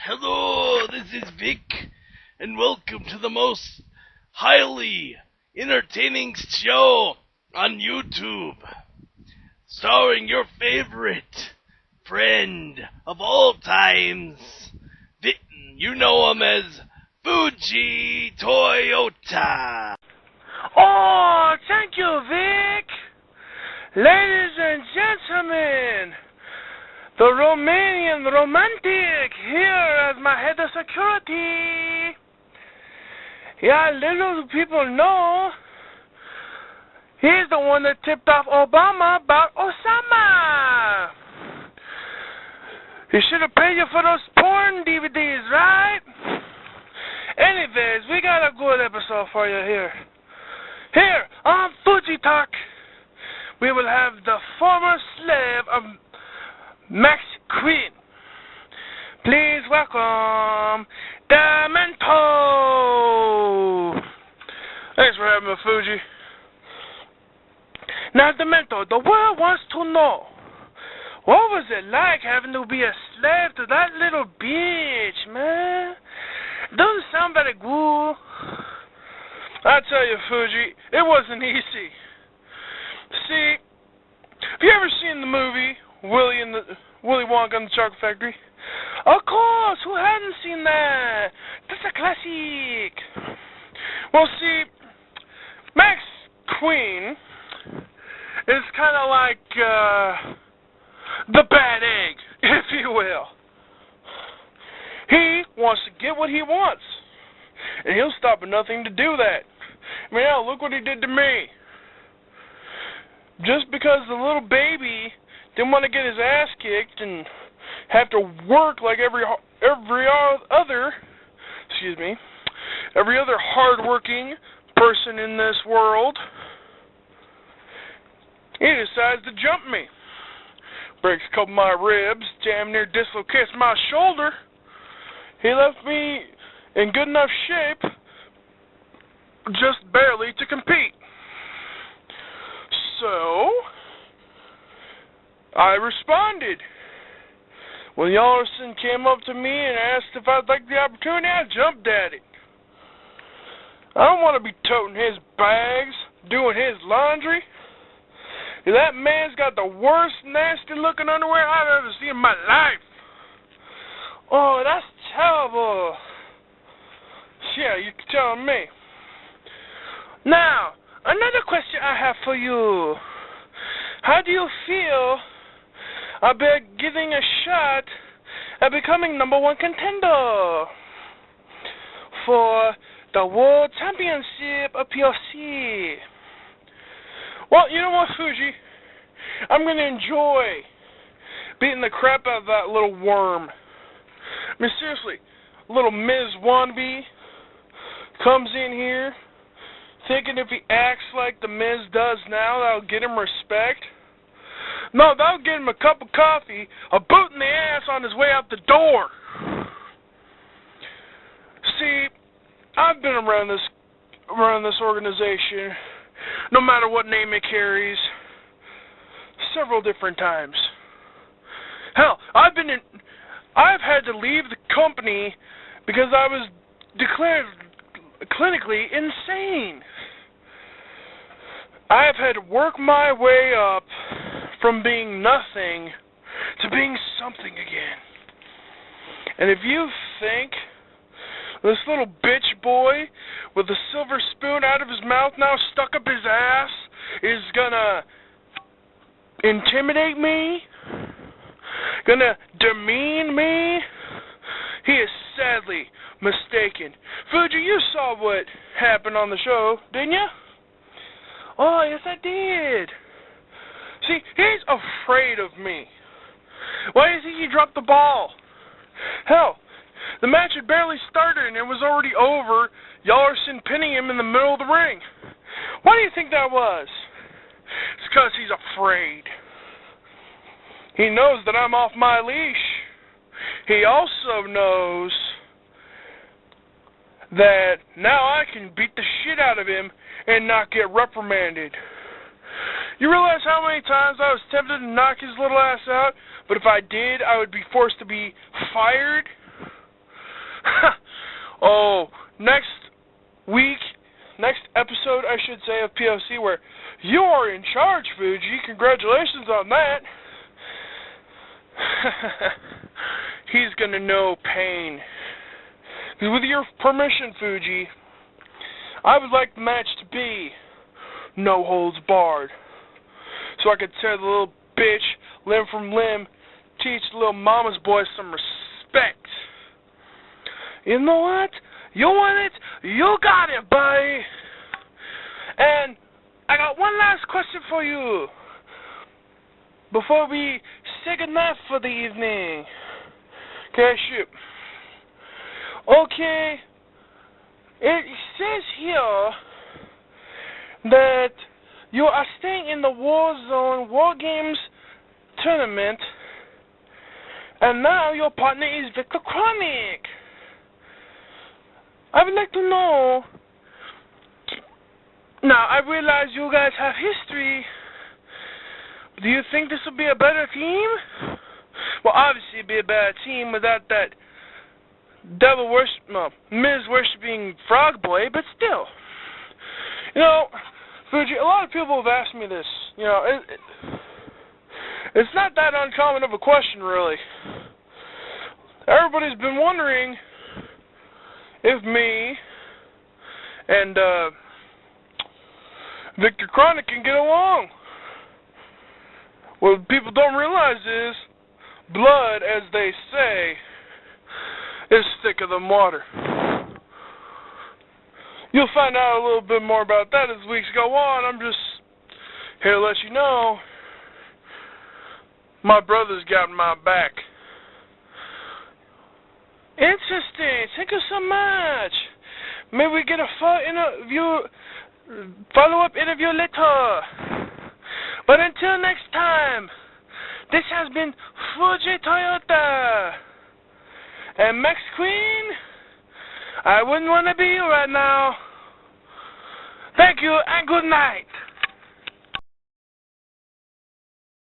Hello, this is Vic, and welcome to the most highly entertaining show on YouTube, starring your favorite friend of all times. You know him as Fuji Toyota. Oh, thank you, Vic. Ladies and gentlemen, the Romanian romantic here as my head of security. Yeah, little people know he's the one that tipped off Obama about Osama. He should have paid you for those porn DVDs, right? Anyways, we got a good episode for you here. Here on Fuji Talk, we will have the former slave of Max Queen. Please welcome Demento. Thanks for having me, Fuji. Now, Demento, the world wants to know, what was it like having to be a slave to that little bitch, man? Doesn't sound very good. I tell you, Fuji, it wasn't easy. See, have you ever seen the movie Willy Wonka and the Chocolate Factory? Of course, who hasn't seen that? That's a classic. Well, see, Max Queen is kind of like the bad egg, if you will. He wants to get what he wants, and he'll stop at nothing to do that. I mean, hell, look what he did to me. Just because the little baby didn't want to get his ass kicked and have to work like every other hard-working person in this world, he decides to jump me. Breaks a couple of my ribs, damn near dislocates my shoulder. He left me in good enough shape, just barely, to compete. So, I responded. When Yellerson came up to me and asked if I'd like the opportunity, I jumped at it. I don't want to be toting his bags, doing his laundry. That man's got the worst nasty-looking underwear I've ever seen in my life. Oh, that's terrible. Yeah, you're telling me. Now, another question I have for you. How do you feel about giving a shot at becoming #1 contender for the World Championship of PLC? Well, you know what, Fuji? I'm going to enjoy beating the crap out of that little worm. I mean, seriously, little Ms. Wannabe comes in here thinking if he acts like the Miz does now, that'll get him respect. No, that'll get him a cup of coffee, a boot in the ass on his way out the door. See, I've been around this organization, no matter what name it carries, several different times. Hell, I've had to leave the company because I was declared clinically insane. I have had to work my way up from being nothing to being something again. And if you think this little bitch boy with a silver spoon out of his mouth now stuck up his ass is gonna intimidate me, gonna demean me, he is sadly mistaken. Fuji, you saw what happened on the show, didn't you? Oh, yes, I did. See, he's afraid of me. Why do you think he dropped the ball? Hell, the match had barely started and it was already over, Yellerson pinning him in the middle of the ring. Why do you think that was? It's because he's afraid. He knows that I'm off my leash. He also knows that now I can beat the shit out of him and not get reprimanded. You realize how many times I was tempted to knock his little ass out, but if I did, I would be forced to be fired? next week, next episode, I should say, of POC, where you are in charge, Fuji. Congratulations on that. He's gonna know pain. With your permission, Fuji, I would like the match to be no holds barred, so I could tear the little bitch limb from limb, teach the little mama's boy some respect. You know what? You want it? You got it, buddy. And I got one last question for you before we say goodnight for the evening. Okay, shoot. Okay, it says here that you are staying in the Warzone War Games tournament, and now your partner is Victor Chronic. I would like to know. Now, I realize you guys have history. Do you think this will be a better team? Well, obviously it'd be a better team without that Miz worshipping Frog Boy, but still. You know, Fuji, a lot of people have asked me this. You know, it's not that uncommon of a question, really. Everybody's been wondering if me and Victor Chronic can get along. What people don't realize is blood, as they say, is thicker than water. You'll find out a little bit more about that as weeks go on. I'm just here to let you know my brother's got my back. Interesting. Thank you so much. Maybe we get a follow-up interview later. But until next time, this has been Fuji Toyota. And Max Queen, I wouldn't want to be you right now. Thank you and good night.